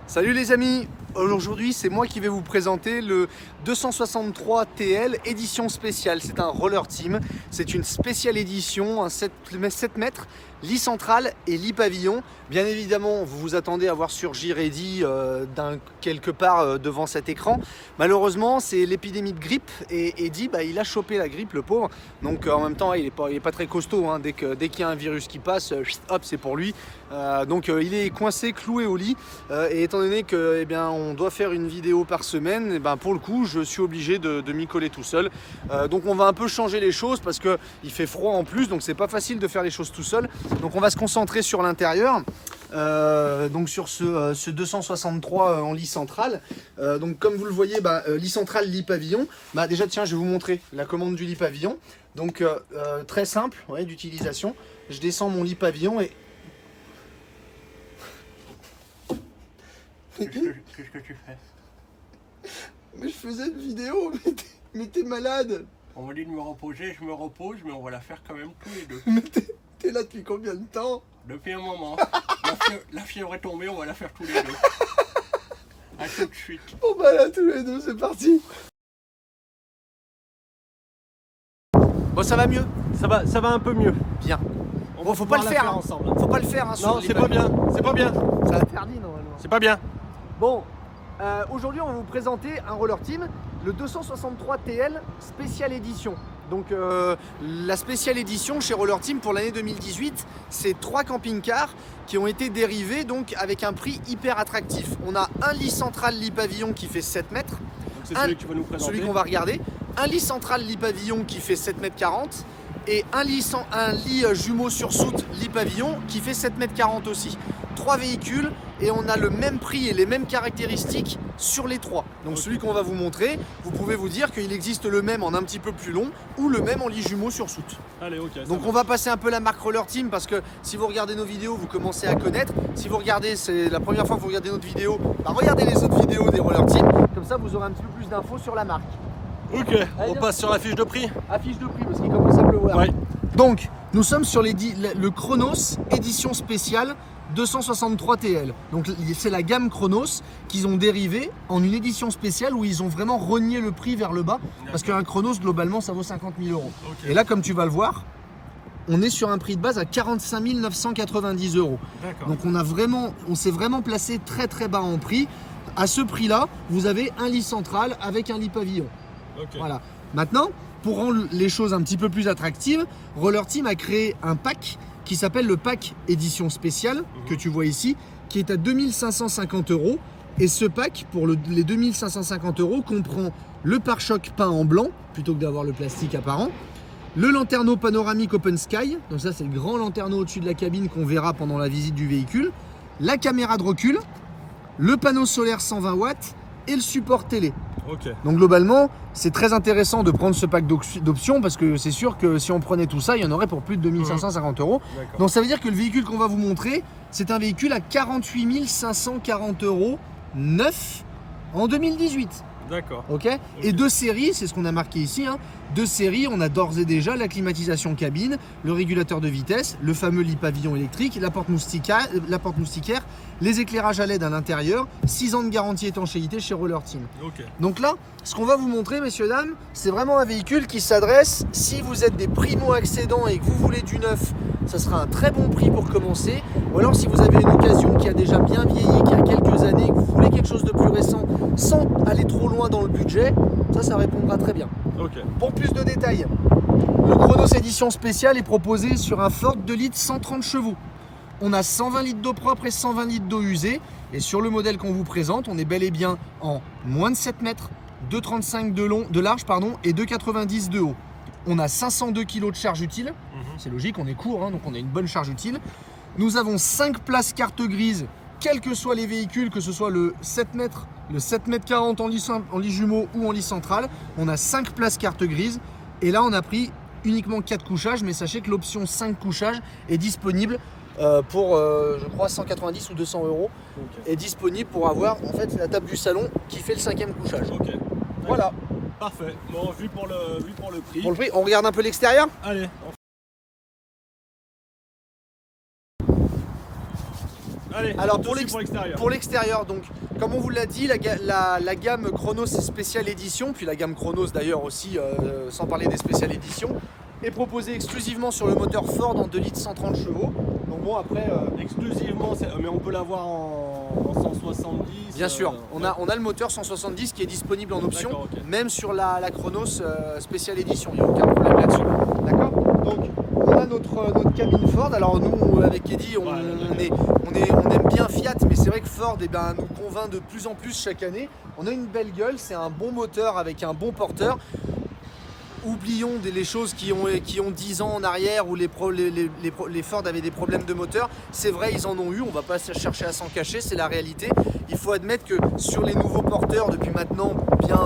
Salut les amis, aujourd'hui c'est moi qui vais vous présenter le 263 TL édition spéciale. C'est un roller team, c'est une spéciale édition, un 7 mètres, lit central et lit pavillon. Bien évidemment vous vous attendez à voir surgir Eddy quelque part devant cet écran. Malheureusement c'est l'épidémie de grippe et Eddy il a chopé la grippe, le pauvre. Donc en même temps il est pas très costaud, hein. Dès qu'il y a un virus qui passe, hop c'est pour lui. Donc il est coincé, cloué au lit, et étant donné que on doit faire une vidéo par semaine, pour le coup je suis obligé de m'y coller tout seul. Donc on va un peu changer les choses parce que il fait froid en plus, donc c'est pas facile de faire les choses tout seul. Donc on va se concentrer sur l'intérieur, donc sur ce 263 en lit central. Donc comme vous le voyez, lit central, lit pavillon. Déjà tiens, je vais vous montrer la commande du lit pavillon. Donc très simple d'utilisation. Je descends mon lit pavillon et Qu'est-ce que tu fais? Mais je faisais une vidéo, mais t'es malade. On m'a dit de me reposer, je me repose, mais on va la faire quand même tous les deux. Mais t'es là depuis combien de temps? Depuis un moment. La fièvre est tombée, on va la faire tous les deux. A tout de suite. Bon là tous les deux, c'est parti. Bon ça va mieux? Ça va un peu mieux. Bien. Bon, faut pas le faire ensemble. Faut pas le faire sur Non, les c'est pas bien. C'est pas bien. C'est interdit normalement. C'est pas bien. Bon, aujourd'hui on va vous présenter un roller team, le 263 TL spéciale édition. Donc la spéciale édition chez Roller Team pour l'année 2018, c'est 3 camping-cars qui ont été dérivés donc avec un prix hyper attractif. On a un lit central lit pavillon qui fait 7 mètres. C'est celui que tu vas nous présenter. Celui qu'on va regarder. Un lit central lit pavillon qui fait 7 mètres 40 et un lit jumeau sur soute lit pavillon qui fait 7 mètres 40 aussi. 3 véhicules et on a le même prix et les mêmes caractéristiques sur les 3. Donc celui qu'on va vous montrer, vous pouvez vous dire qu'il existe le même en un petit peu plus long ou le même en lit jumeau sur soute. Allez, ok. Donc on va passer un peu la marque Roller Team parce que si vous regardez nos vidéos, vous commencez à connaître. Si vous regardez, c'est la première fois que vous regardez notre vidéo, regardez les autres vidéos des Roller Team. Comme ça vous aurez un petit peu plus d'infos sur la marque. Ok, on passe sur la fiche de prix. Affiche de prix parce qu'il commence à pleuvoir. Ouais. Donc nous sommes sur le Chronos édition spéciale 263 TL. Donc c'est la gamme Chronos qu'ils ont dérivé en une édition spéciale où ils ont vraiment rogné le prix vers le bas. Parce qu'un Chronos globalement ça vaut 50 000 €. Okay. Et là comme tu vas le voir, on est sur un prix de base à 45 990 €. Donc on s'est vraiment placé très très bas en prix. À ce prix là, vous avez un lit central avec un lit pavillon. Okay. Voilà. Maintenant, pour rendre les choses un petit peu plus attractives, Roller Team a créé un pack qui s'appelle le pack édition spéciale, que tu vois ici, qui est à 2550 €. Et ce pack, pour les 2550 €, comprend le pare-choc peint en blanc, plutôt que d'avoir le plastique apparent, le lanterneau panoramique Open Sky, donc ça c'est le grand lanterneau au-dessus de la cabine qu'on verra pendant la visite du véhicule, la caméra de recul, le panneau solaire 120 watts et le support télé. Okay. Donc globalement, c'est très intéressant de prendre ce pack d'options parce que c'est sûr que si on prenait tout ça, il y en aurait pour plus de 2550 €. Donc ça veut dire que le véhicule qu'on va vous montrer, c'est un véhicule à 48 540 € neuf en 2018. D'accord. Okay. Et de série, c'est ce qu'on a marqué ici, de série, on a d'ores et déjà la climatisation cabine, le régulateur de vitesse, le fameux lit pavillon électrique, la porte moustiquaire, les éclairages à LED à l'intérieur, 6 ans de garantie étanchéité chez Roller Team. Okay. Donc là, ce qu'on va vous montrer, messieurs, dames, c'est vraiment un véhicule qui s'adresse, si vous êtes des primo-accédants et que vous voulez du neuf, ça sera un très bon prix pour commencer. Ou alors si vous avez une occasion qui a déjà bien vieilli, qui a quelques années, que vous voulez quelque chose de plus récent, sans aller trop loin dans le budget, ça répondra très bien. Okay. Pour plus de détails, le Chronos édition spéciale est proposé sur un Ford 2 litres 130 chevaux. On a 120 litres d'eau propre et 120 litres d'eau usée. Et sur le modèle qu'on vous présente, on est bel et bien en moins de 7 mètres, 2,35 de large et 2,90 de haut. On a 502 kg de charge utile. C'est logique, on est court, donc on a une bonne charge utile. Nous avons 5 places carte grise, quels que soient les véhicules, que ce soit le 7 mètres 40 en lit jumeau ou en lit central. On a 5 places carte grise. Et là, on a pris uniquement 4 couchages, mais sachez que l'option 5 couchages est disponible pour, je crois, 190 ou 200 €. Est disponible pour avoir en fait la table du salon qui fait le 5e couchage. Okay. Voilà. Parfait. Bon, vu pour le prix. Pour le prix, on regarde un peu l'extérieur. Allez. Allez, Alors pour pour l'extérieur. pour l'extérieur, donc comme on vous l'a dit, la gamme Chronos est spéciale édition, puis la gamme Chronos d'ailleurs aussi, sans parler des spéciales éditions, est proposée exclusivement sur le moteur Ford en 2 litres 130 chevaux. Donc bon après, Exclusivement, mais on peut l'avoir en 170. bien sûr, on ouais. a le moteur 170 qui est disponible en option, D'accord, ok. même sur la Chronos spéciale édition, il n'y a aucun problème là-dessus. D'accord. Donc on a notre cabine Ford. Alors nous avec Eddy on aime bien Fiat, mais c'est vrai que Ford nous convainc de plus en plus chaque année. On a une belle gueule, c'est un bon moteur avec un bon porteur. Oublions les choses qui ont 10 ans en arrière où les Ford avaient des problèmes de moteur. C'est vrai, ils en ont eu, on va pas chercher à s'en cacher, c'est la réalité. Il faut admettre que sur les nouveaux porteurs, depuis maintenant bien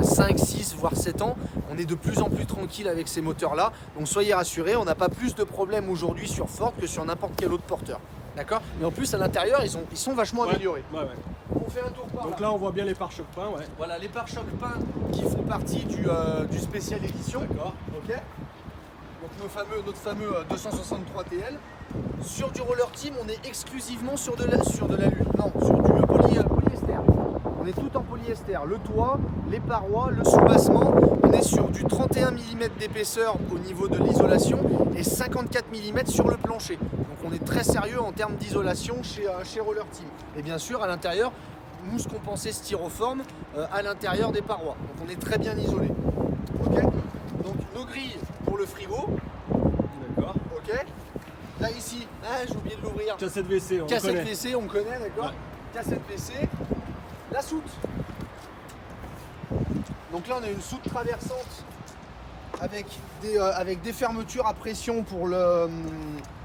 5, 6, voire 7 ans, on est de plus en plus tranquille avec ces moteurs-là. Donc soyez rassurés, on n'a pas plus de problèmes aujourd'hui sur Ford que sur n'importe quel autre porteur. D'accord. Mais en plus, à l'intérieur, ils sont vachement améliorés. Ouais. On fait un tour par Donc là, on voit bien les pare-chocs peints, ouais. Voilà, les pare-chocs peints qui font partie du spécial édition. D'accord. Ok. Donc notre fameux 263 TL. Sur du roller team, on est exclusivement sur de l'alu. Non, sur du polyester. On est tout en polyester. Le toit, les parois, le soubassement. On est sur du 31 mm d'épaisseur au niveau de l'isolation et 54 mm sur le plancher. Donc on est très sérieux en termes d'isolation chez Roller Team. Et bien sûr, à l'intérieur, mousse compensée styroforme à l'intérieur des parois. Donc on est très bien isolé. Ok. Donc nos grilles pour le frigo. D'accord. Ok. Là ici, j'ai oublié de l'ouvrir. Cassette WC, on Cassette connaît. WC, on connaît, d'accord. Ouais. Cassette WC. La soute. Donc là on a une soute traversante avec des fermetures à pression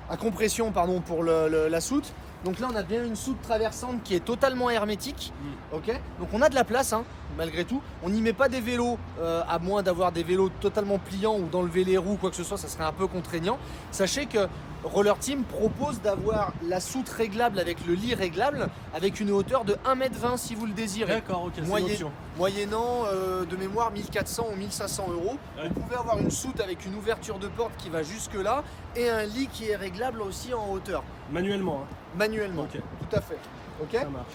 à compression pardon, pour la soute. Donc là on a bien une soute traversante qui est totalement hermétique. Ok. Donc on a de la place malgré tout. On n'y met pas des vélos à moins d'avoir des vélos totalement pliants ou d'enlever les roues, quoi que ce soit, ça serait un peu contraignant. Sachez que Roller Team propose d'avoir la soute réglable avec le lit réglable avec une hauteur de 1,20 m si vous le désirez. D'accord, ok, c'est une option. Moyennant de mémoire 1400 ou 1500 euros. Ouais. Vous pouvez avoir une soute avec une ouverture de porte qui va jusque là et un lit qui est réglable aussi en hauteur, Manuellement, manuellement. Ok. Tout à fait. Ok. ça marche.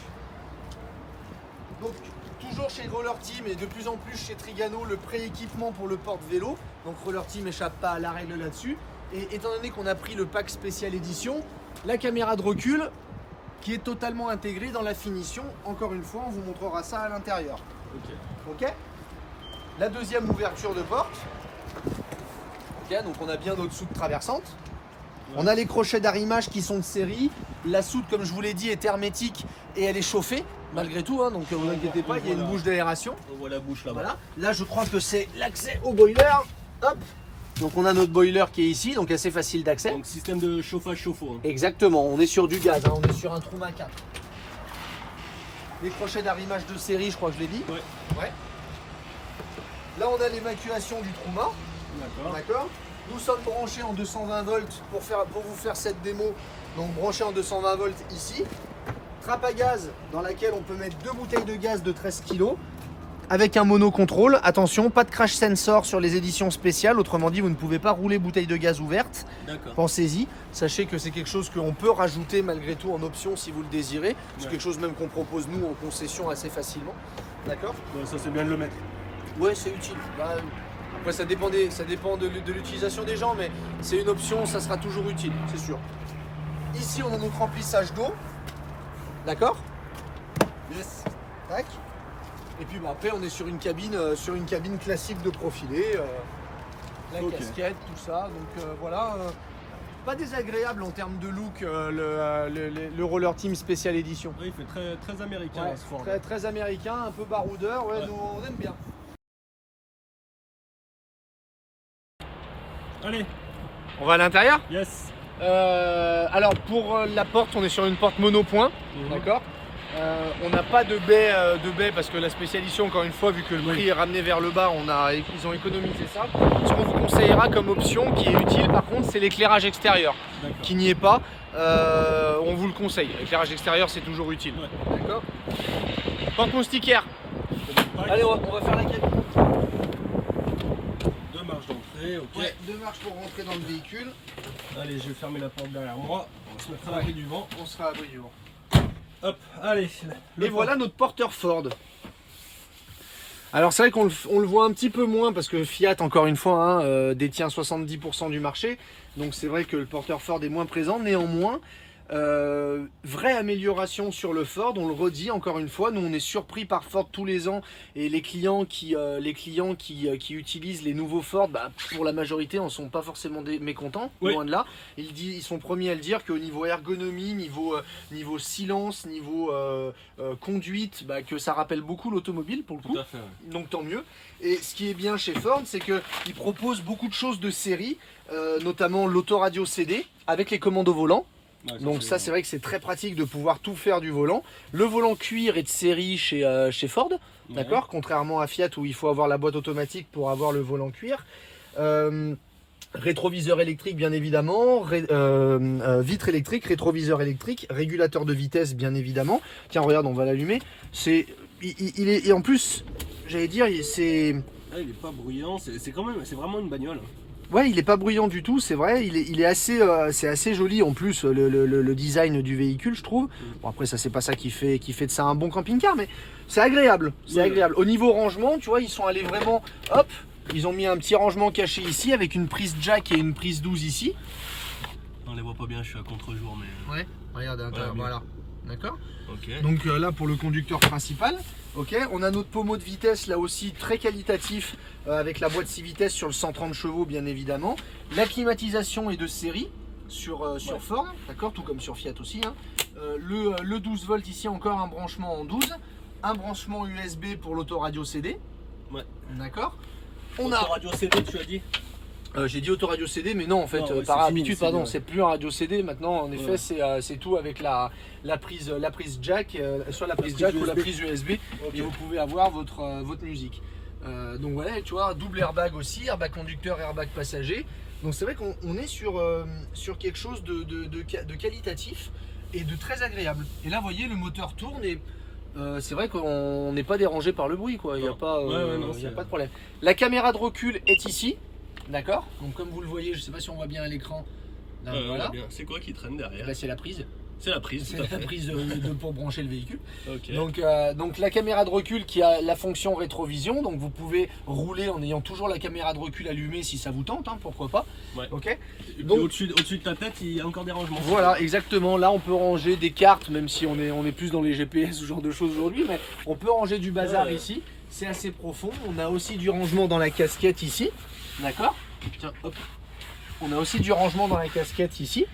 Donc toujours chez Roller Team et de plus en plus chez Trigano, le pré-équipement pour le porte-vélo. Donc Roller Team n'échappe pas à la règle là-dessus. Et étant donné qu'on a pris le pack spécial édition, la caméra de recul qui est totalement intégrée dans la finition. Encore une fois, on vous montrera ça à l'intérieur. Ok. Ok. La deuxième ouverture de porte. Ok, donc on a bien notre soute traversante. Ouais. On a les crochets d'arrimage qui sont de série. La soute, comme je vous l'ai dit, est hermétique et elle est chauffée malgré tout. Hein, donc vous inquiétez pas, il y a une bouche d'aération. On voit la bouche là-bas. Voilà. Là, je crois que c'est l'accès au boiler. Hop. Donc on a notre boiler qui est ici, donc assez facile d'accès. Donc système de chauffage chauffe-eau. Exactement, on est sur du gaz, on est sur un Truma 4. Les crochets d'arrimage de série, je crois que je l'ai dit. Ouais. Là, on a l'évacuation du Truma. D'accord. D'accord. Nous sommes branchés en 220 volts pour vous faire cette démo. Donc branchés en 220 volts ici. Trappe à gaz dans laquelle on peut mettre 2 bouteilles de gaz de 13 kg. Avec un monocontrôle, attention, pas de crash sensor sur les éditions spéciales, autrement dit vous ne pouvez pas rouler bouteille de gaz ouverte. D'accord. Pensez-y, sachez que c'est quelque chose qu'on peut rajouter malgré tout en option si vous le désirez. C'est Ouais. quelque chose même qu'on propose nous en concession assez facilement. D'accord. Ouais, ça c'est bien de le mettre. Ouais, c'est utile. Après ça dépend de l'utilisation des gens, mais c'est une option, ça sera toujours utile, c'est sûr. Ici on a notre remplissage d'eau. D'accord. Yes. Tac. Et puis après on est sur une cabine classique de profilé, la Ok. casquette, tout ça. Donc voilà, pas désagréable en termes de look le Roller Team spécial édition. Oui, il fait très, très américain Ouais, ce Ford. très américain, un peu baroudeur, ouais, Ouais. nous on aime bien. Allez, On va à l'intérieur. yes. Alors pour la porte, on est sur une porte monopoint, d'accord. On n'a pas de baie parce que la spécialisation, encore une fois, vu que le prix est ramené vers le bas, ils ont économisé ça. Ce qu'on vous conseillera comme option qui est utile par contre, c'est l'éclairage extérieur, D'accord. qui n'y est pas. On vous le conseille. L'éclairage extérieur, c'est toujours utile. Ouais. D'accord. Porte moustiquaire. Allez, on va faire la cabine. 2 marches donc. rentrer, ok. Ouais, 2 marches pour rentrer dans le véhicule. Allez, je vais fermer la porte derrière moi. On se mettra à l'abri du vent. On sera à l'abri du vent. Hop, allez. Et voilà notre porteur Ford. Alors c'est vrai qu'on le voit un petit peu moins parce que Fiat, encore une fois, hein, détient 70% du marché. Donc c'est vrai que le porteur Ford est moins présent. Néanmoins, vraie amélioration sur le Ford, on le redit encore une fois, nous on est surpris par Ford tous les ans et les clients qui utilisent les nouveaux Ford, bah, pour la majorité en sont pas forcément mécontents, oui. Loin de là. Ils sont premiers à le dire qu'au niveau ergonomie, niveau silence, niveau conduite, bah, que ça rappelle beaucoup l'automobile pour le coup. Tout à fait, ouais. Donc tant mieux. Et ce qui est bien chez Ford, c'est qu'ils proposent beaucoup de choses de série, notamment l'autoradio CD avec les commandes au volant. Ouais, Donc ça c'est vrai que c'est très pratique de pouvoir tout faire du volant. Le volant cuir est de série chez Ford, d'accord, contrairement à Fiat où il faut avoir la boîte automatique pour avoir le volant cuir. Rétroviseur électrique bien évidemment, vitre électrique, rétroviseur électrique, régulateur de vitesse bien évidemment. Tiens regarde, on va l'allumer. Il est, et en plus, j'allais dire, c'est... Ah, il est pas bruyant, c'est vraiment une bagnole. Ouais, il est pas bruyant du tout, c'est vrai. Il est assez, c'est assez joli en plus le design du véhicule, je trouve. Bon après ça c'est pas ça qui fait de ça un bon camping-car, mais c'est agréable, c'est agréable. Au niveau rangement, tu vois, ils sont allés vraiment, hop, ils ont mis un petit rangement caché ici avec une prise jack et une prise 12 ici. On les voit pas bien, je suis à contre-jour, mais. Ouais, regarde, voilà, d'accord. Ok. Donc là pour le conducteur principal. Ok, on a notre pommeau de vitesse là aussi très qualitatif avec la boîte 6 vitesses sur le 130 chevaux bien évidemment. La climatisation est de série sur Ford, d'accord, tout comme sur Fiat aussi. Hein. Le 12 volts ici encore un branchement en 12, un branchement USB pour l'autoradio CD. Ouais. D'accord. On a radio CD, tu as dit. J'ai dit autoradio CD, mais non en fait, non, par habitude, fini, pardon, ouais. c'est plus un radio CD maintenant. En effet, c'est tout avec la prise jack, soit la prise jack ou la prise USB, Okay. et vous pouvez avoir votre musique. Donc voilà, tu vois, double airbag aussi, airbag conducteur, airbag passager. Donc c'est vrai qu'on est sur quelque chose de qualitatif et de très agréable. Et là, vous voyez, le moteur tourne et c'est vrai qu'on n'est pas dérangé par le bruit, quoi. Il n'y a pas, y a pas de problème. La caméra de recul est ici. D'accord. Donc comme vous le voyez, je ne sais pas si on voit bien à l'écran. Là, voilà. C'est quoi qui traîne derrière? Là, c'est la prise. C'est la prise. C'est la prise pour brancher le véhicule. Okay. Donc la caméra de recul qui a la fonction rétrovision. Donc vous pouvez rouler en ayant toujours la caméra de recul allumée si ça vous tente, hein, pourquoi pas. Ouais. Ok. Donc au-dessus de ta tête, il y a encore des rangements. Voilà, exactement. Là, on peut ranger des cartes, même si on est plus dans les GPS, ce genre de choses aujourd'hui, mais on peut ranger du bazar ici. C'est assez profond. On a aussi du rangement dans la casquette ici. D'accord. Tiens, hop. On a aussi du rangement dans la casquette ici.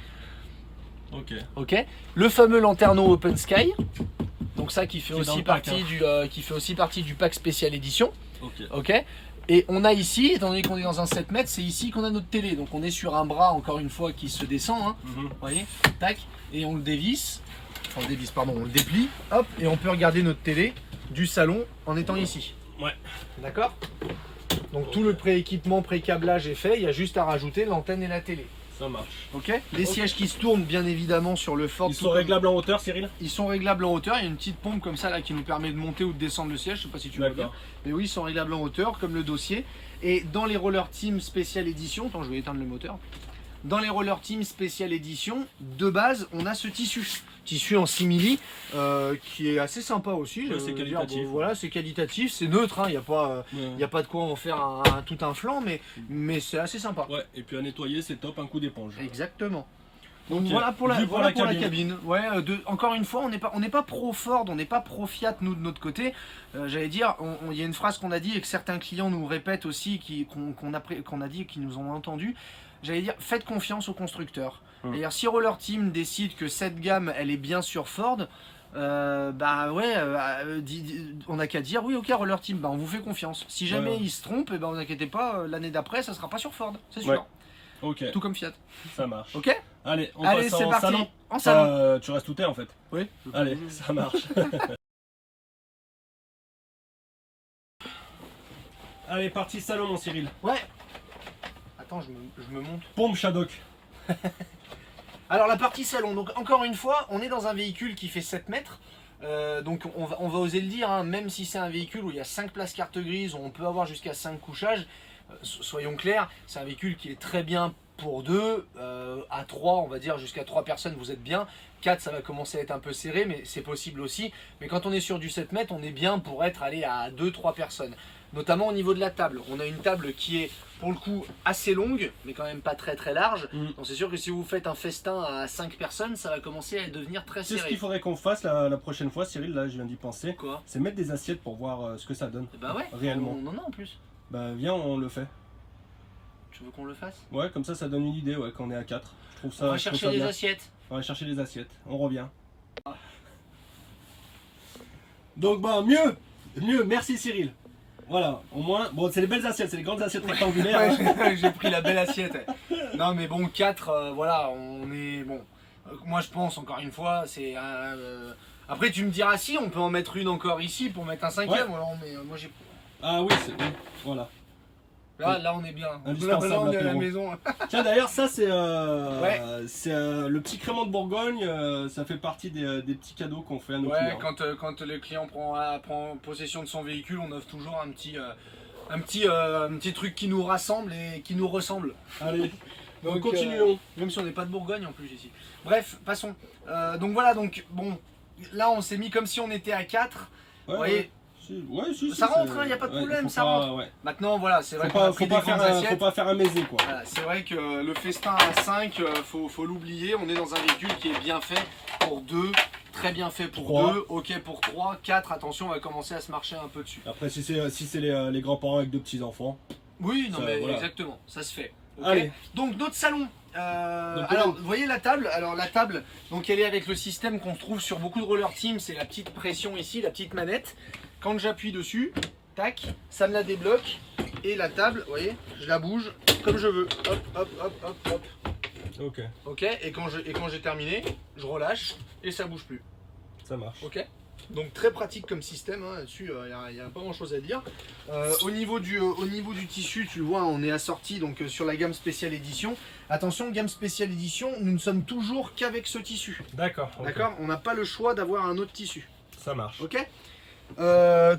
Ok. Ok. Le fameux lanterneau Open Sky. Donc ça qui fait aussi partie du pack spécial édition. Ok. Ok. Et on a ici, étant donné qu'on est dans un 7 mètres, c'est ici qu'on a notre télé. Donc on est sur un bras encore une fois qui se descend. Hein. Vous voyez. Tac. Et on le dévisse. Enfin, on le dévisse, pardon. On le déplie. Hop. Et on peut regarder notre télé du salon en étant ici. Ouais. D'accord. Donc tout le pré-équipement, pré-câblage est fait, il y a juste à rajouter l'antenne et la télé. Ça marche. Ok. Les sièges qui se tournent bien évidemment sur le Ford. Ils sont réglables en hauteur, Cyril? Ils sont réglables en hauteur, il y a une petite pompe comme ça là qui nous permet de monter ou de descendre le siège, je sais pas si tu vois bien. Mais oui, ils sont réglables en hauteur comme le dossier. Et dans les Roller Team Spécial Édition, attends je vais éteindre le moteur. Dans les Roller Team Spécial Édition, de base on a ce tissu en simili qui est assez sympa aussi. Ouais, c'est qualitatif. Bon, voilà, c'est qualitatif, c'est neutre, il n'y a pas de quoi en faire tout un flanc, mais c'est assez sympa. Ouais, et puis à nettoyer, c'est top, un coup d'éponge. Exactement. Donc okay. Voilà pour la cabine. Ouais, encore une fois, on n'est pas pro Ford, on n'est pas pro Fiat nous de notre côté. J'allais dire, il y a une phrase qu'on a dit et que certains clients nous répètent aussi, qu'on a dit et qui nous ont entendu. J'allais dire, faites confiance aux constructeurs. D'ailleurs, si Roller Team décide que cette gamme, elle est bien sur Ford, bah ouais, on n'a qu'à dire oui, ok, Roller Team, bah on vous fait confiance. Si jamais ils se trompent, et ben vous inquiétez pas, l'année d'après, ça sera pas sur Ford, c'est sûr. Ouais. Ok. Tout comme Fiat. Ça marche. Ok. Allez, Allez, c'est parti. Salon. En salon. Tu restes tout en fait. Oui. Allez, ça marche. Allez, parti salon, mon Cyril. Ouais. Attends, je me monte. Pompe Shadok. Alors la partie salon, donc encore une fois, on est dans un véhicule qui fait 7 mètres. Donc on va oser le dire, hein, même si c'est un véhicule où il y a 5 places carte grise, où on peut avoir jusqu'à 5 couchages, soyons clairs, c'est un véhicule qui est très bien pour 2, à 3, on va dire jusqu'à 3 personnes, vous êtes bien. 4, ça va commencer à être un peu serré, mais c'est possible aussi. Mais quand on est sur du 7 mètres, on est bien pour être allé à 2-3 personnes. Notamment au niveau de la table. On a une table qui est pour le coup assez longue, mais quand même pas très très large. Donc c'est sûr que si vous faites un festin à 5 personnes, ça va commencer à devenir très serré. C'est ce qu'il faudrait qu'on fasse la prochaine fois, Cyril, là je viens d'y penser. Quoi? C'est mettre des assiettes pour voir ce que ça donne. Bah ouais, réellement. on en a en plus. Bah viens, on le fait. Tu veux qu'on le fasse? Ouais, comme ça donne une idée, ouais, quand on est à 4. Je trouve ça, On va chercher les assiettes. On va chercher les assiettes, on revient. Donc bah mieux, merci Cyril. Voilà, au moins, bon c'est les belles assiettes, c'est les grandes assiettes rectangulaires. Ouais, j'ai pris la belle assiette. Non mais bon, 4, voilà, on est... Bon, moi je pense, encore une fois, c'est... Après tu me diras si, on peut en mettre une encore ici pour mettre un 5ème. Ouais. Alors, mais, moi j'ai... Ah oui, voilà. Là on est bien. Indispensable, Là on est à la apéro. maison. Tiens d'ailleurs ça c'est Ouais. le petit crément de Bourgogne, ça fait partie des petits cadeaux qu'on fait à nos Ouais, clients. quand le client prend possession de son véhicule, on offre toujours un petit truc qui nous rassemble et qui nous ressemble. Allez, Donc continuons. même si on n'est pas de Bourgogne en plus ici. Bref, passons. Donc voilà, donc bon, là on s'est mis comme si on était à 4. Ouais, Vous voyez, si, ça rentre, c'est- il n'y a pas de ouais, problème, faut ça pas- rentre. ouais. Maintenant voilà, c'est vrai Faut qu'on a pas, pris faut des pas grandes faire assiettes. faut pas faire un mésé quoi. Voilà, c'est vrai que le festin à 5, faut l'oublier. On est dans un véhicule qui est bien fait pour 2, très bien fait pour 3. 2, ok pour 3, 4, attention, on va commencer à se marcher un peu dessus. Après si c'est les grands-parents avec 2 petits-enfants. Oui, non Ça, mais voilà. exactement, ça se fait. Ok. Allez. Donc notre salon. Donc, alors, là, vous voyez la table. Alors la table, donc elle est avec le système qu'on trouve sur beaucoup de roller team. C'est la petite pression ici, la petite manette. Quand j'appuie dessus, tac, ça me la débloque. Et la table, vous voyez, je la bouge comme je veux. Hop, hop, hop, hop, hop. Ok, Ok. Et quand j'ai terminé, je relâche et ça bouge plus. ça marche. Ok. Donc très pratique comme système, hein, là-dessus il n'y a pas grand chose à dire. Au niveau du tissu, tu le vois, on est assorti donc, sur la gamme spéciale édition. Attention, gamme spéciale édition, nous ne sommes toujours qu'avec ce tissu. D'accord. ok. D'accord. On n'a pas le choix d'avoir un autre tissu. Ça marche. Ok.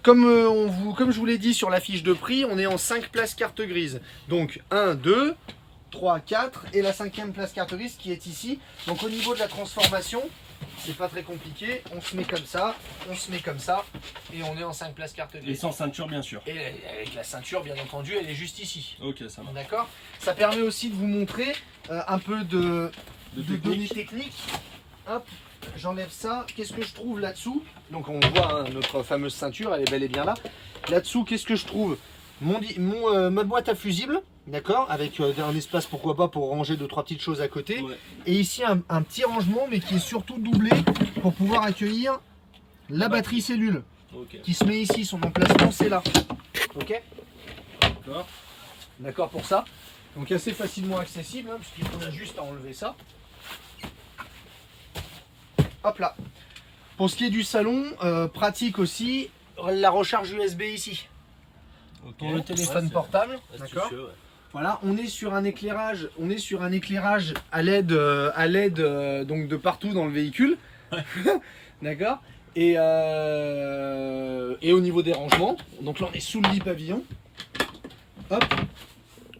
Comme je vous l'ai dit sur la fiche de prix, on est en 5 places carte grise. Donc 1, 2, 3, 4 et la 5e place carte grise qui est ici. Donc au niveau de la transformation, c'est pas très compliqué, on se met comme ça, on se met comme ça, et on est en 5 places carte Et grise. sans ceinture bien sûr. Et avec la ceinture, bien entendu, elle est juste ici. Ok, ça marche. D'accord. Ça permet aussi de vous montrer un peu de technique. données techniques. Hop, j'enlève ça. Qu'est-ce que je trouve là-dessous? Donc on voit hein, notre fameuse ceinture, elle est bel et bien là. Là-dessous, qu'est-ce que je trouve? Ma boîte à fusibles. D'accord, avec un espace pourquoi pas pour ranger 2-3 petites choses à côté. Ouais. Et ici un petit rangement mais qui est surtout doublé pour pouvoir accueillir la batterie cellule Ok. qui se met ici, son emplacement c'est là. Ok. D'accord. D'accord pour ça. Donc assez facilement accessible hein, puisqu'il faut juste à enlever ça. Hop là. Pour ce qui est du salon, pratique aussi la recharge USB ici. Ok. Pour le téléphone portable. D'accord. Astucieux, ouais. Voilà, on est sur un éclairage, à LED, donc de partout dans le véhicule. D'accord. Et au niveau des rangements, donc là on est sous le lit pavillon. Hop.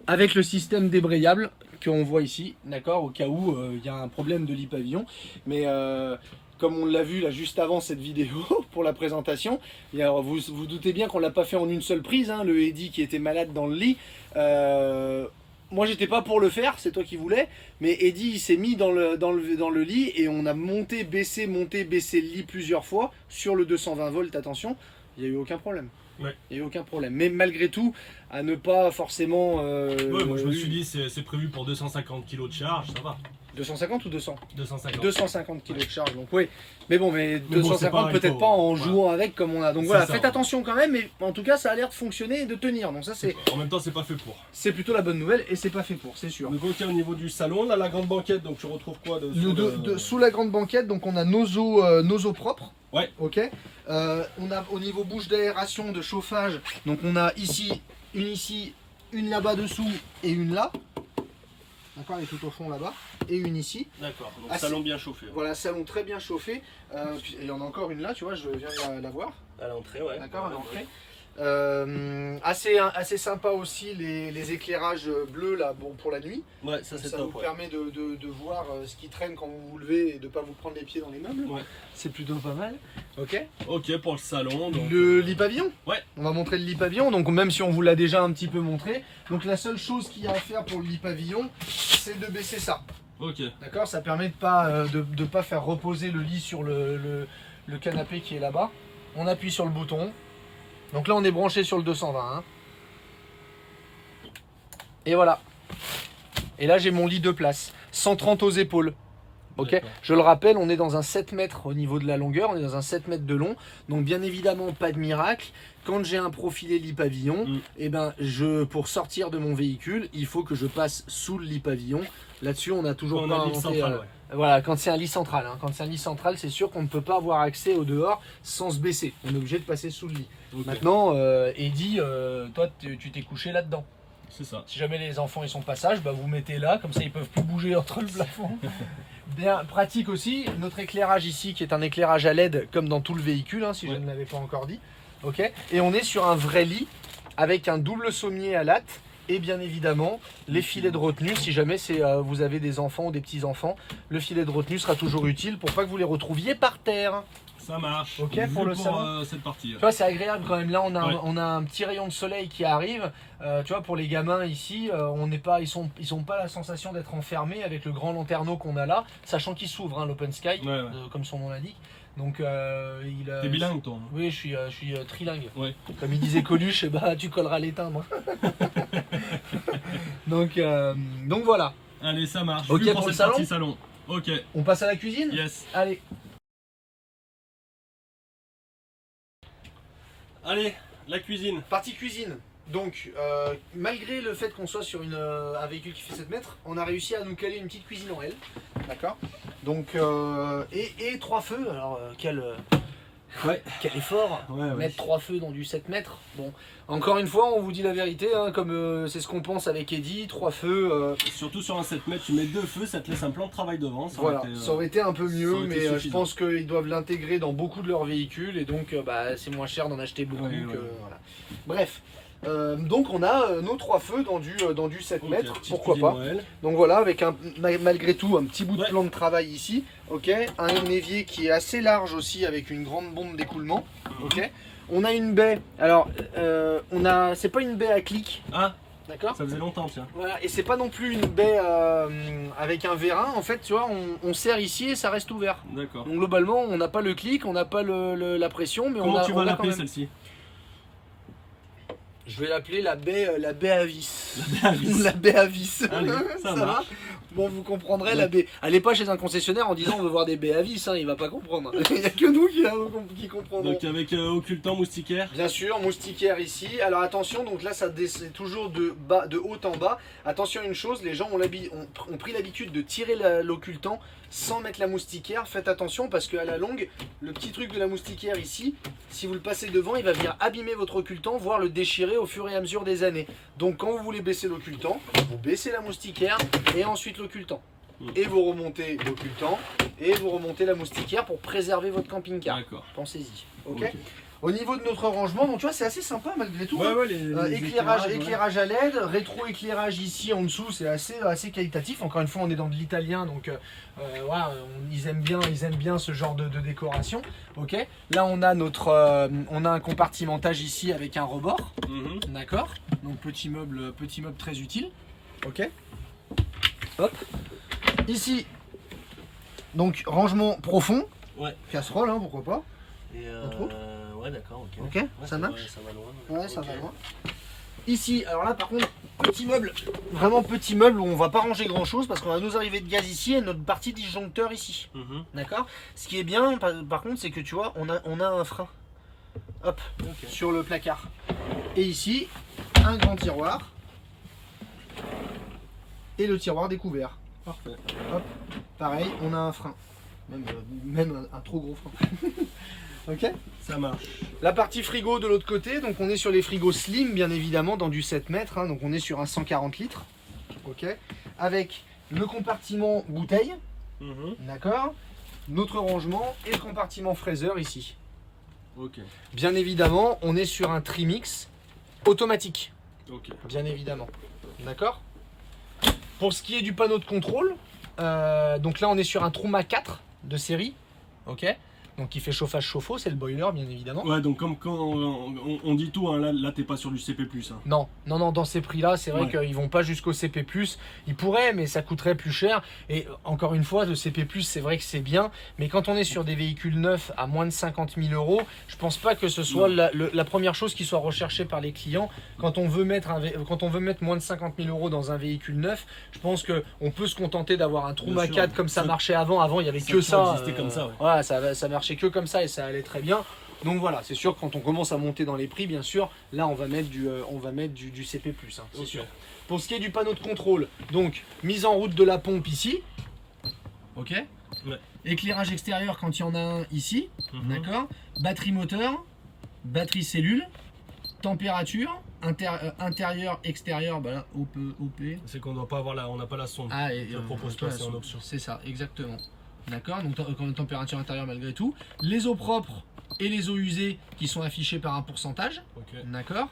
Avec le système débrayable qu'on voit ici, d'accord, au cas où il y a un problème de lit pavillon. Mais comme on l'a vu là juste avant cette vidéo pour la présentation, et alors vous doutez bien qu'on l'a pas fait en une seule prise, hein, le Eddy qui était malade dans le lit. Moi j'étais pas pour le faire, c'est toi qui voulais, mais Eddy il s'est mis dans le lit et on a monté, baissé le lit plusieurs fois sur le 220 volts, attention, il n'y a eu aucun problème. Ouais. Il n'y a eu aucun problème, mais malgré tout, à ne pas forcément... Ouais, moi je me suis dit c'est prévu pour 250 kg de charge, ça va. 250 ou 200 250. 250 kg de charge, donc oui. Mais bon, mais Mais bon, 250 c'est pareil, peut-être faut- pas en voilà. jouant avec comme on a. Donc C'est voilà, ça, faites ouais. attention quand même, mais en tout cas ça a l'air de fonctionner et de tenir. Donc ça En même temps c'est pas fait pour. c'est plutôt la bonne nouvelle et c'est pas fait pour, c'est sûr. Donc ok, au niveau du salon, là la grande banquette, donc tu retrouves quoi Sous la grande banquette, donc on a nos eaux propres. Ouais. Ok. On a au niveau bouche d'aération, de chauffage, donc on a ici, une là-bas dessous et une là. D'accord, elle est tout au fond là-bas. Et une ici. D'accord, donc Ah, salon bien chauffé. Voilà, salon très bien chauffé. Et il y en a encore une là, tu vois, je viens de la voir. À l'entrée, ouais. D'accord, à l'entrée. Assez sympa aussi les éclairages bleus là, bon, pour la nuit. Ouais, ça c'est Ça top. vous Ouais. permet de voir ce qui traîne quand vous vous levez et de ne pas vous prendre les pieds dans les meubles. Ouais. C'est plutôt pas mal. Ok. Ok, pour le salon. Donc, Le lit pavillon. Ouais. On va montrer le lit pavillon. Donc même si on vous l'a déjà un petit peu montré. Donc la seule chose qu'il y a à faire pour le lit pavillon, c'est de baisser ça. Ok. D'accord. Ça permet de pas faire reposer le lit sur le canapé qui est là-bas. On appuie sur le bouton. Donc là on est branché sur le 220. Hein. Et voilà. Et là j'ai mon lit de place. 130 aux épaules. Ok. D'accord. Je le rappelle, on est dans un 7 mètres au niveau de la longueur, on est dans un 7 mètres de long. Donc bien évidemment pas de miracle. Quand j'ai un profilé lit pavillon, et ben pour sortir de mon véhicule, il faut que je passe sous le lit pavillon. Là-dessus on a toujours On pas a lit inventé. central, ouais. Voilà, quand c'est un lit central. Hein. Quand c'est un lit central, c'est sûr qu'on ne peut pas avoir accès au dehors sans se baisser. On est obligé de passer sous le lit. Ok. Maintenant, Eddy, toi tu t'es couché là-dedans. C'est ça. Si jamais les enfants ils sont pas sages, bah vous mettez là, comme ça ils peuvent plus bouger entre le plafond. Bien pratique aussi, notre éclairage ici qui est un éclairage à LED comme dans tout le véhicule, hein, si je ne l'avais pas encore dit. Ok. Et on est sur un vrai lit avec un double sommier à latte et bien évidemment les filets de retenue. Si jamais vous avez des enfants ou des petits enfants, le filet de retenue sera toujours utile pour pas que vous les retrouviez par terre. Ça marche. Ok, pour le salon. Cette partie. Tu vois, c'est agréable quand même. Là, on a, Ouais. on a un petit rayon de soleil qui arrive. Tu vois, pour les gamins ici, on n'est pas, ils sont pas la sensation d'être enfermés avec le grand lanterneau qu'on a là, sachant qu'il s'ouvre, hein, l'open sky, Ouais, ouais. comme son nom l'indique. Donc, T'es bilingue toi. Oui, je suis trilingue. Ouais. Comme il disait Coluche, bah, tu colleras les timbres. donc voilà. Allez, ça marche. Ok, Vu pour le cette salon partie salon. Ok. On passe à la cuisine. Yes. Allez. Allez, la cuisine. Partie cuisine. Donc, malgré le fait qu'on soit sur un véhicule qui fait 7 mètres, on a réussi à nous caler une petite cuisine en L. D'accord. Donc, et 3 feux. Alors, quel effort. Ouais, ouais. Mettre 3 feux dans du 7 mètres. Bon, encore une fois, on vous dit la vérité, hein, comme c'est ce qu'on pense avec Eddy. 3 feux. Surtout sur un 7 mètres, tu mets 2 feux, ça te laisse un plan de travail devant. Voilà, ça aurait été un peu ça mieux, aurait été mais je suffisant. pense qu'ils doivent l'intégrer dans beaucoup de leurs véhicules et donc c'est moins cher d'en acheter beaucoup. Ouais, que, ouais. voilà. Bref, donc on a nos 3 feux dans du 7 Ok, mètres, petite pourquoi cuisine pas. Noël. Donc voilà, avec malgré tout un petit bout de Ouais. plan de travail ici, ok. Un évier qui est assez large aussi avec une grande bombe d'écoulement, ok. On a une baie, alors c'est pas une baie à clic, Ah, d'accord. ça faisait longtemps, tiens. Voilà, et c'est pas non plus une baie avec un vérin, en fait, tu vois, on serre ici et ça reste ouvert. D'accord. Donc globalement, on n'a pas le clic, on n'a pas la pression, mais Comment tu vas on a quand l'appeler même. celle-ci? Je vais l'appeler la baie à vis. La vis. La baie à vis. Allez, ça marche. Bon, vous comprendrez la baie. Allez pas chez un concessionnaire en disant on veut voir des baies à vis, hein, il va pas comprendre. Il n'y a que nous qui comprendrons. Donc avec occultant, moustiquaire. Bien sûr, moustiquaire ici. Alors attention, donc là ça descend toujours de haut en bas. Attention à une chose, les gens ont pris l'habitude de tirer l'occultant sans mettre la moustiquaire. Faites attention parce qu'à la longue, le petit truc de la moustiquaire ici, si vous le passez devant, il va venir abîmer votre occultant, voire le déchirer au fur et à mesure des années. Donc quand vous voulez baisser l'occultant, vous baissez la moustiquaire et ensuite l'occultant. Et vous remontez l'occultant et vous remontez la moustiquaire pour préserver votre camping-car. D'accord. Pensez-y. Ok. Ok. Au niveau de notre rangement, donc tu vois, c'est assez sympa malgré tout. Ouais, hein. ouais, les Éclairage à LED, rétro-éclairage ici en dessous, c'est assez qualitatif. Encore une fois, on est dans de l'italien, donc voilà, ils aiment bien ce genre de décoration. Ok. Là, on a un compartimentage ici avec un rebord, Mhm. d'accord. Donc petit meuble très utile. Ok. Hop. Ici, donc rangement profond. Ouais. Casserole, hein, pourquoi pas. Et Entre autres. Ouais, d'accord, ok. Ok, Ouais, ça marche. Ça va loin. Ouais, ça Ok. va loin. Ici, alors là par contre, petit meuble, vraiment petit meuble où on va pas ranger grand chose parce qu'on a nos arrivées de gaz ici et notre partie disjoncteur ici. Mhm. D'accord. Ce qui est bien par contre, c'est que tu vois, on a un frein. Hop, Ok. sur le placard. Et ici, un grand tiroir. Et le tiroir découvert. Parfait. Hop, pareil, on a un frein. Même un trop gros frein. Ok. Ça marche. La partie frigo de l'autre côté, donc on est sur les frigos slim bien évidemment dans du 7 mètres, hein, donc on est sur un 140 litres, ok, avec le compartiment bouteille, Mhm. d'accord, notre rangement et le compartiment fraiseur ici, Ok. Bien évidemment, on est sur un trimix automatique. Ok. Bien évidemment. D'accord. Pour ce qui est du panneau de contrôle, donc là on est sur un Truma 4 de série. Ok. Donc qui fait chauffage chauffe-eau, c'est le boiler bien évidemment. Ouais, donc comme quand on dit tout, hein, là t'es pas sur du CP+. Hein. Non, dans ces prix-là, c'est vrai Ouais. qu'ils vont pas jusqu'au CP+. Ils pourraient, mais ça coûterait plus cher. Et encore une fois, le CP+, c'est vrai que c'est bien, mais quand on est sur des véhicules neufs à moins de 50 000 euros, je pense pas que ce soit la première chose qui soit recherchée par les clients. Quand on veut mettre moins de 50 000 euros dans un véhicule neuf, je pense qu'on peut se contenter d'avoir un Truma sûr. 4 comme ça marchait avant. Avant, il y avait Ça que a ça. existé comme ça, ouais. Voilà, ça marchait que comme ça et ça allait très bien. Donc voilà, c'est sûr que quand on commence à monter dans les prix, bien sûr, là on va mettre du CP+, hein, c'est Ok. sûr. Pour ce qui est du panneau de contrôle, donc mise en route de la pompe ici, ok. Ouais. Éclairage extérieur quand il y en a un ici, Mhm. d'accord. Batterie moteur, batterie cellule, température, intérieur, extérieur, bah là, OP. C'est qu'on doit pas avoir on n'a pas la sonde. Ah, et Ça propose pas, c'est en option. c'est ça, exactement. D'accord, donc température intérieure malgré tout. Les eaux propres et les eaux usées qui sont affichées par un pourcentage. Ok. D'accord.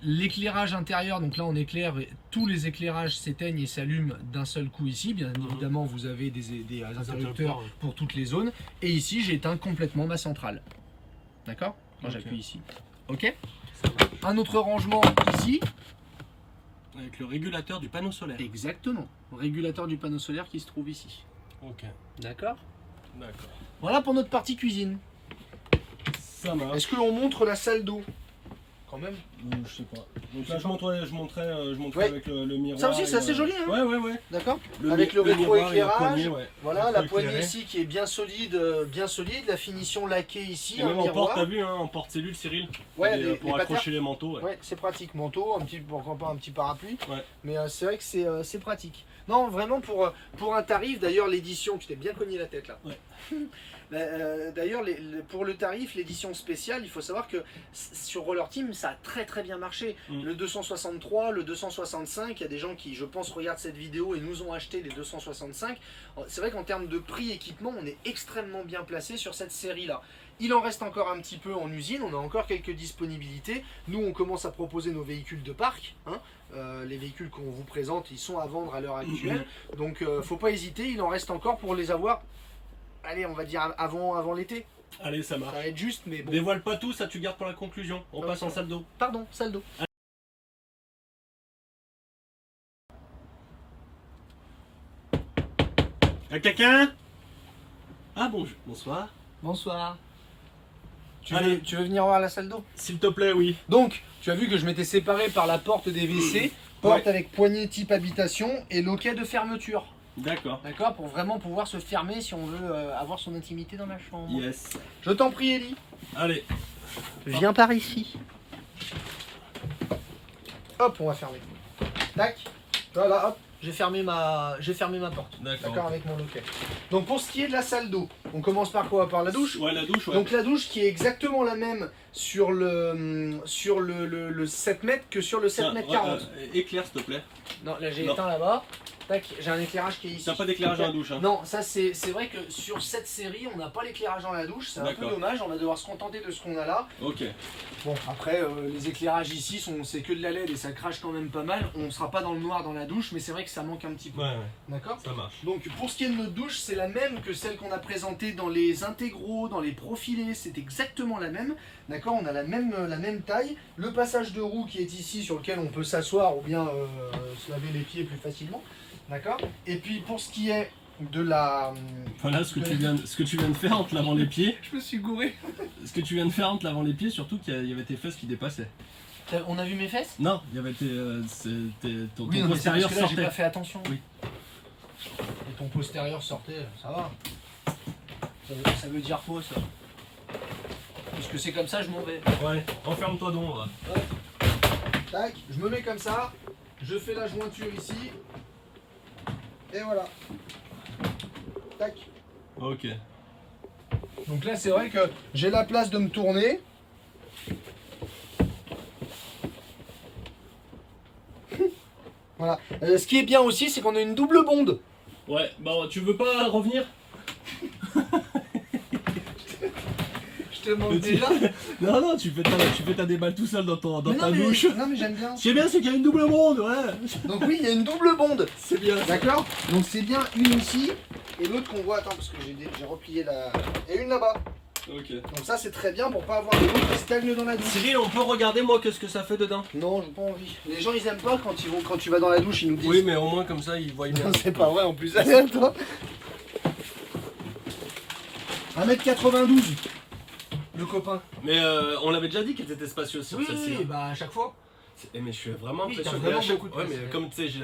L'éclairage intérieur, donc là on éclaire, tous les éclairages s'éteignent et s'allument d'un seul coup ici. Bien évidemment, vous avez des interrupteurs ouais. pour toutes les zones. Et ici, j'ai éteint complètement ma centrale. D'accord. Quand Ok. j'appuie ici. Ok. Ça marche. Un autre rangement ici. Avec le régulateur du panneau solaire. Exactement. Régulateur du panneau solaire qui se trouve ici. Ok. D'accord. D'accord. Voilà pour notre partie cuisine. Ça marche. Est-ce que l'on montre la salle d'eau? Quand même. Je sais pas. Donc là, je montrais Ouais. avec le miroir. Ça aussi, c'est assez joli, hein. Ouais. D'accord. Avec le miroir et la rétroéclairage. poignée, ouais. Voilà, la poignée Rétroéclairé. ici qui est bien solide, la finition laquée ici, Et un même en porte, miroir. t'as vu, hein, en porte cellule, Cyril. Ouais, Pour les accrocher les manteaux. Ouais. Ouais, c'est pratique, manteau, pourquoi pas un petit parapluie. Ouais. Mais c'est vrai que c'est pratique. Non, vraiment pour un tarif, d'ailleurs l'édition, tu t'es bien cogné la tête là. Ouais. D'ailleurs, pour le tarif, l'édition spéciale, il faut savoir que sur Roller Team, ça a très très bien marché. Le 263, le 265, il y a des gens qui, je pense, regardent cette vidéo et nous ont acheté les 265. C'est vrai qu'en termes de prix équipement, on est extrêmement bien placé sur cette série-là. Il en reste encore un petit peu en usine, on a encore quelques disponibilités. Nous, on commence à proposer nos véhicules de parc. Hein. Les véhicules qu'on vous présente, ils sont à vendre à l'heure actuelle. Donc, faut pas hésiter, il en reste encore pour les avoir. Allez, on va dire avant l'été. Allez, ça Ça marche. va être juste, mais bon. Dévoile pas tout, ça tu gardes pour la conclusion. On Ouais, passe en ça. salle d'eau. Pardon, salle d'eau. Y'a quelqu'un? Ah bonsoir. Bonsoir. Tu Allez. veux venir voir la salle d'eau? S'il te plaît, oui. Donc, tu as vu que je m'étais séparé par la porte des WC, porte Ouais. avec poignée type habitation et loquet de fermeture. D'accord. D'accord. Pour vraiment pouvoir se fermer si on veut avoir son intimité dans la chambre. Yes. Je t'en prie, Ellie. Allez. Viens par ici. Hop, on va fermer. Tac. Voilà, hop. J'ai fermé ma porte. D'accord. Avec mon loquet. Donc pour ce qui est de la salle d'eau, on commence par quoi? Par la douche. Ouais, la douche, ouais. Donc la douche qui est exactement la même sur le 7 mètres que sur le 7 mètres 40. Éclaire, s'il te plaît. Non, là j'ai Non. éteint là-bas. Tac, j'ai un éclairage qui est ici. T'as pas d'éclairage dans la douche, hein. Non, ça c'est vrai que sur cette série, on n'a pas l'éclairage dans la douche. C'est un peu D'accord. dommage, on va devoir se contenter de ce qu'on a là. Ok. Bon, après, les éclairages ici, c'est que de la LED et ça crache quand même pas mal. On ne sera pas dans le noir dans la douche, mais c'est vrai que ça manque un petit peu. Ouais, D'accord. ça marche. Donc pour ce qui est de notre douche, c'est la même que celle qu'on a présentée dans les intégraux, dans les profilés, c'est exactement la même. D'accord, on a la même taille. Le passage de roue qui est ici sur lequel on peut s'asseoir ou bien se laver les pieds plus facilement. D'accord. Et puis pour ce qui est de la... Voilà ce que tu viens de faire en te lavant les pieds. Je me suis gouré. Ce que tu viens de faire en te lavant les pieds, surtout qu'il y avait tes fesses qui dépassaient. On a vu mes fesses? Non, il y avait ton Oui, non, mais c'est parce postérieur que là, j'ai sortait. pas fait attention. Oui. Et ton postérieur sortait, ça va. Ça veut dire quoi ça? Puisque c'est comme ça, je m'en vais. Ouais, enferme-toi donc. Va. Tac, je me mets comme ça, je fais la jointure ici, et voilà. Tac. Ok. Donc là, c'est vrai que j'ai la place de me tourner. Voilà. Ce qui est bien aussi, c'est qu'on a une double bonde. Ouais, bah tu veux pas revenir? Je te demande déjà. Non, non, tu fais ta déballe tout seul dans ta douche. Non mais j'aime bien. Ce qui est bien, c'est qu'il y a une double bonde, ouais. Donc oui, il y a une double bonde. C'est bien. D'accord. Donc c'est bien une ici et l'autre qu'on voit. Attends, parce que j'ai replié la. Et une là-bas. Ok. Donc ça c'est très bien pour pas avoir de l'eau qui stagne dans la douche. Cyril, on peut regarder moi qu'est-ce que ça fait dedans? Non, j'ai pas envie. Les gens ils aiment pas quand tu vas dans la douche, ils nous disent. Oui, mais au moins comme ça, ils voient bien. Non, c'est pas vrai en plus. Allez, attends. 1m92. Le copain. Mais on l'avait déjà dit qu'elle était spacieuse sur celle-ci. Oui, bah à chaque fois. Mais je suis vraiment Oui, impressionné. t'as vraiment À chaque- beaucoup de ouais, place, mais ouais. comme tu sais, j'ai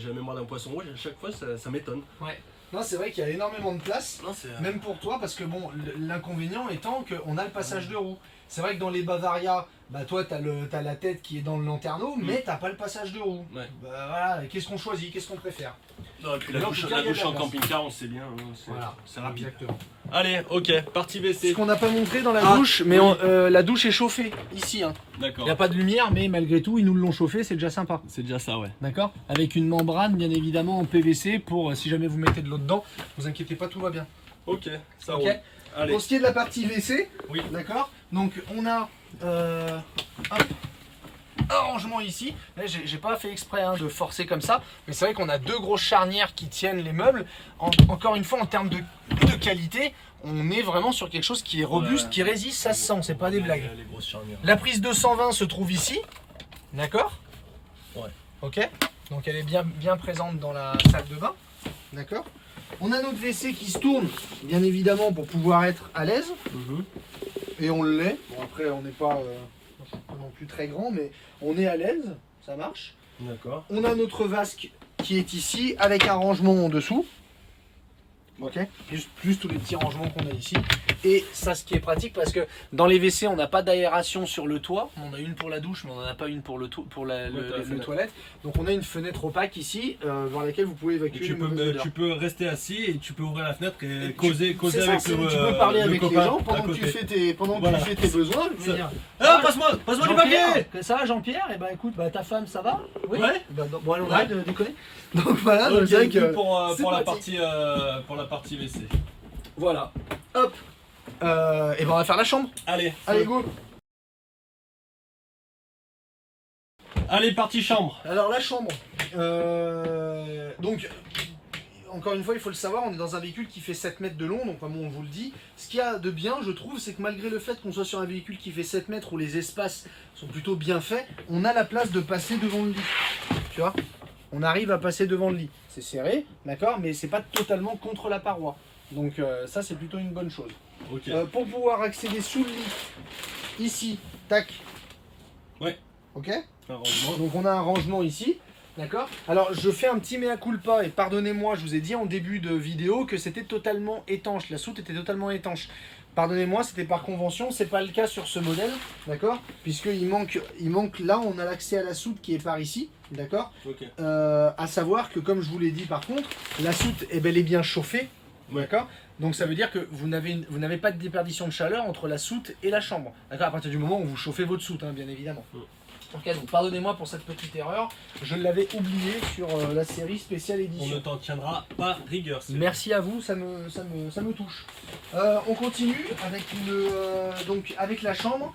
la mémoire d'un poisson rouge, à chaque fois ça m'étonne. Ouais. Non, c'est vrai qu'il y a énormément de place. Non, c'est. Même pour toi, parce que bon, l'inconvénient étant qu'on a le passage de roue. C'est vrai que dans les Bavaria, bah toi t'as la tête qui est dans le lanterneau, mais t'as pas le passage de roue. Ouais. Bah voilà, qu'est-ce qu'on choisit, qu'est-ce qu'on préfère? Non, et puis la Mais en douche, tout cas, la il y a douche de la en place. camping-car, on sait bien, hein, Voilà, c'est rapide. Exactement. Allez, ok, partie WC. Ce qu'on n'a pas montré dans la Ah, douche, mais oui. la douche est chauffée ici. Hein. D'accord. Il n'y a pas de lumière, mais malgré tout, ils nous l'ont chauffée, c'est déjà sympa. C'est déjà ça, ouais. D'accord. Avec une membrane, bien évidemment, en PVC pour si jamais vous mettez de l'eau dedans, vous inquiétez pas, tout va bien. Ok, ça Ok. roule. Allez. Pour ce qui est de la partie WC, Oui. d'accord. Donc on a hop, un rangement ici. Là, j'ai pas fait exprès hein, de forcer comme ça, mais c'est vrai qu'on a deux grosses charnières qui tiennent les meubles. Encore une fois, en termes de qualité, on est vraiment sur quelque chose qui est robuste, Ouais. qui résiste, ça se sent, c'est pas des blagues. Les grosses charnières. La prise 220 se trouve ici, d'accord. Ouais. Ok. Donc elle est bien présente dans la salle de bain, d'accord. On a notre WC qui se tourne, bien évidemment, pour pouvoir être à l'aise. Mhm. Et on l'est. Bon après on n'est pas non plus très grand, mais on est à l'aise, ça marche. D'accord. On a notre vasque qui est ici avec un rangement en dessous. Ok. Plus tous les petits rangements qu'on a ici. Et ça ce qui est pratique parce que dans les WC on n'a pas d'aération sur le toit. On a une pour la douche mais on n'en a pas une pour le les toilettes. Donc on a une fenêtre opaque ici vers laquelle vous pouvez Et évacuer tu les mauvaises odeurs. peux rester assis et tu peux ouvrir la fenêtre et Et causer C'est ça, avec c'est- le tu peux parler le avec les copain gens à pendant que tu côté. fais tes, Voilà. besoins. Je veux Ça- dire. Ah, passe-moi du papier. Que ça va Jean-Pierre? Et bah écoute, bah, ta femme ça va? Oui. Ouais. Bah, bon allons Ouais. arrête de déconner. Donc voilà, Ok, donc c'est vrai que c'est pour la pratique. partie WC. Voilà. Hop. Et ben on va faire la chambre. Allez, Allez go. allez, partie chambre. Alors la chambre. Donc encore une fois, il faut le savoir, on est dans un véhicule qui fait 7 mètres de long, donc comme on vous le dit. Ce qu'il y a de bien, je trouve, c'est que malgré le fait qu'on soit sur un véhicule qui fait 7 mètres où les espaces sont plutôt bien faits, on a la place de passer devant le lit. Tu vois? On arrive à passer devant le lit. C'est serré, d'accord, mais c'est pas totalement contre la paroi. Donc ça, c'est plutôt une bonne chose. Ok. Pour pouvoir accéder sous le lit, ici, tac. Ouais. Ok. Un rangement. Donc on a un rangement ici. D'accord. Alors je fais un petit mea culpa et pardonnez-moi, je vous ai dit en début de vidéo que c'était totalement étanche, la soute était totalement étanche. Pardonnez-moi, c'était par convention, c'est pas le cas sur ce modèle, d'accord. Puisqu'il manque, là on a l'accès à la soute qui est par ici, d'accord. Ok. À savoir que comme je vous l'ai dit par contre, la soute est bel et bien chauffée, Ouais. d'accord. Donc ça veut dire que vous n'avez pas de déperdition de chaleur entre la soute et la chambre, d'accord. À partir du moment où vous chauffez votre soute, hein, bien évidemment. Ok, donc pardonnez-moi pour cette petite erreur, je l'avais oublié sur la série spéciale On édition. ne t'en tiendra pas rigueur. Merci à vous, ça me touche. On continue avec donc avec la chambre.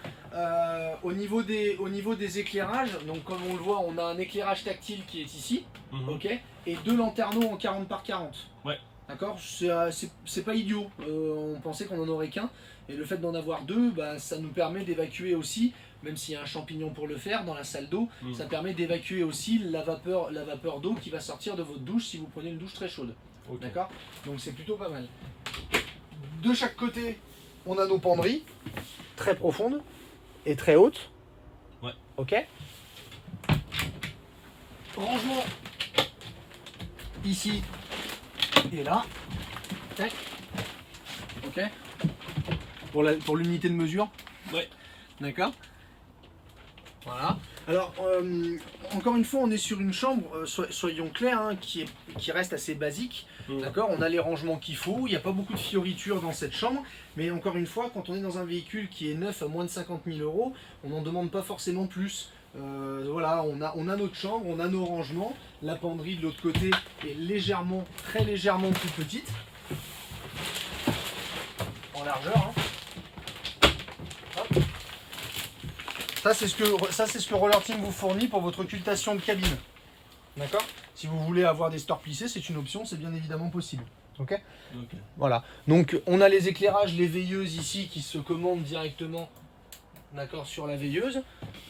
Au niveau des éclairages, donc comme on le voit, on a un éclairage tactile qui est ici, Mhm. ok, et deux lanterneaux en 40 par 40. Ouais. D'accord, c'est pas idiot. On pensait qu'on en aurait qu'un, et le fait d'en avoir deux, bah, ça nous permet d'évacuer aussi, même s'il y a un champignon pour le faire dans la salle d'eau, Mhm. ça permet d'évacuer aussi la vapeur d'eau qui va sortir de votre douche si vous prenez une douche très chaude. Ok. D'accord. Donc c'est plutôt pas mal. De chaque côté, on a nos penderies, très profondes et très hautes. Ouais. Ok. Rangement ici et là. Tac. Ok. Pour l'unité de mesure. Ouais. D'accord. Voilà. Alors, encore une fois, on est sur une chambre, soyons clairs, hein, qui reste assez basique. Mhm. D'accord, on a les rangements qu'il faut, il n'y a pas beaucoup de fioritures dans cette chambre, mais encore une fois, quand on est dans un véhicule qui est neuf à moins de 50 000 €, on n'en demande pas forcément plus. Voilà, on a notre chambre, on a nos rangements, la penderie de l'autre côté est légèrement, très légèrement plus petite, en largeur. Hein. Ça c'est ce que Roller Team vous fournit pour votre occultation de cabine. D'accord? Si vous voulez avoir des stores plissés, c'est une option, c'est bien évidemment possible. Ok? Voilà. Donc on a les éclairages, les veilleuses ici qui se commandent directement, d'accord, sur la veilleuse.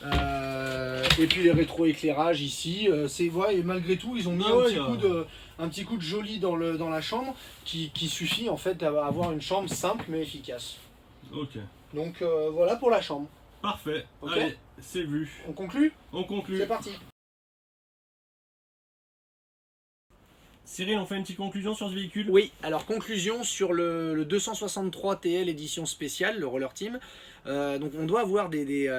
Et puis les rétro-éclairages ici. Et malgré tout, ils ont mis un petit coup de joli dans la chambre qui suffit en fait à avoir une chambre simple mais efficace. Ok. Donc voilà pour la chambre. Parfait. Ok. Allez, c'est vu. On conclut? On conclut. C'est parti. Cyril, on fait une petite conclusion sur ce véhicule? Oui, alors conclusion sur le 263 TL édition spéciale, le Roller Team. Donc on doit avoir des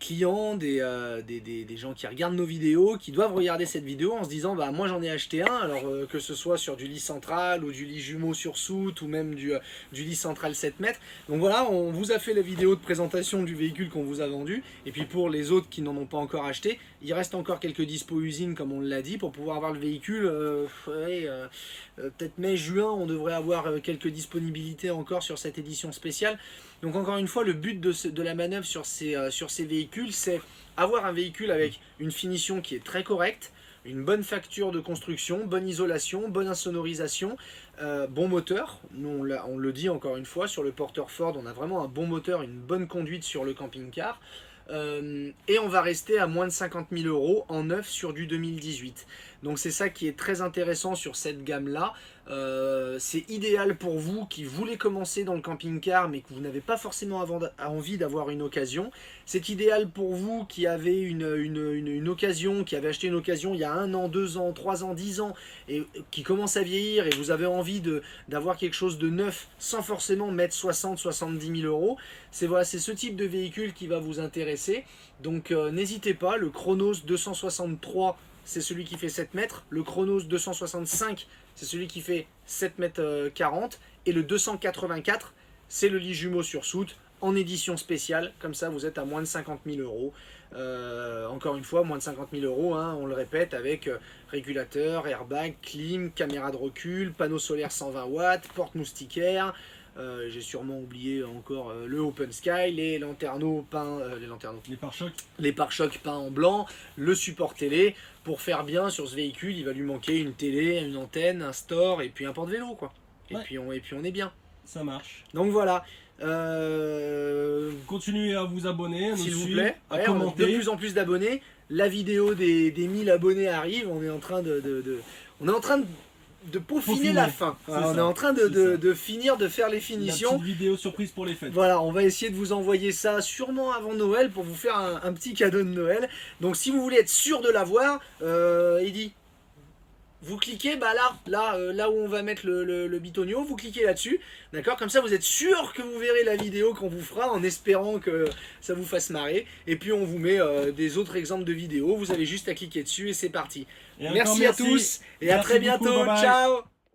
clients, des gens qui regardent nos vidéos, qui doivent regarder cette vidéo en se disant bah moi j'en ai acheté un, alors que ce soit sur du lit central ou du lit jumeau sur soute ou même du lit central 7 mètres. Donc voilà, on vous a fait la vidéo de présentation du véhicule qu'on vous a vendu, et puis pour les autres qui n'en ont pas encore acheté, il reste encore quelques dispo usines comme on l'a dit pour pouvoir avoir le véhicule. Peut-être mai-juin on devrait avoir quelques disponibilités encore sur cette édition spéciale. Donc encore une fois, le but de la manœuvre sur ces véhicules, c'est avoir un véhicule avec une finition qui est très correcte, une bonne facture de construction, bonne isolation, bonne insonorisation, bon moteur. Nous on le dit encore une fois, sur le Porter Ford, on a vraiment un bon moteur, une bonne conduite sur le camping-car. Et on va rester à moins de 50 000 € en neuf sur du 2018. Donc c'est ça qui est très intéressant sur cette gamme là. C'est idéal pour vous qui voulez commencer dans le camping-car mais que vous n'avez pas forcément envie d'avoir une occasion. C'est idéal pour vous qui avez une occasion, qui avez acheté une occasion il y a 1 an, 2 ans, 3 ans, 10 ans et qui commence à vieillir, et vous avez envie d'avoir quelque chose de neuf sans forcément mettre 60-70 000 €. C'est ce type de véhicule qui va vous intéresser. Donc n'hésitez pas, le Chronos 263 c'est celui qui fait 7 mètres, le Chronos 265 c'est celui qui fait 7 mètres 40, et le 284 c'est le lit jumeau sur soute en édition spéciale. Comme ça vous êtes à moins de 50 000 €. Encore une fois, moins de 50 000 €, hein, on le répète, avec régulateur, airbag, clim, caméra de recul, panneau solaire 120 watts, porte moustiquaire. J'ai sûrement oublié encore le Open Sky, les lanterneaux peints, les pare-chocs peints en blanc, le support télé. Pour faire bien sur ce véhicule, il va lui manquer une télé, une antenne, un store et puis un porte-vélo quoi. Et puis on est bien. Ça marche. Donc voilà. Continuez à vous abonner, s'il vous plaît, à commenter. De plus en plus d'abonnés. La vidéo des 1000 abonnés arrive. On est en train de peaufiner la fin. On est en train de finir de faire les finitions. Une petite vidéo surprise pour les fêtes. Voilà, on va essayer de vous envoyer ça sûrement avant Noël pour vous faire un petit cadeau de Noël. Donc si vous voulez être sûr de l'avoir, Eddy, vous cliquez là où on va mettre le bitonio, vous cliquez là-dessus, d'accord? Comme ça vous êtes sûr que vous verrez la vidéo qu'on vous fera, en espérant que ça vous fasse marrer. Et puis on vous met des autres exemples de vidéos, vous avez juste à cliquer dessus et c'est parti. Merci à tous et à très bientôt, ciao!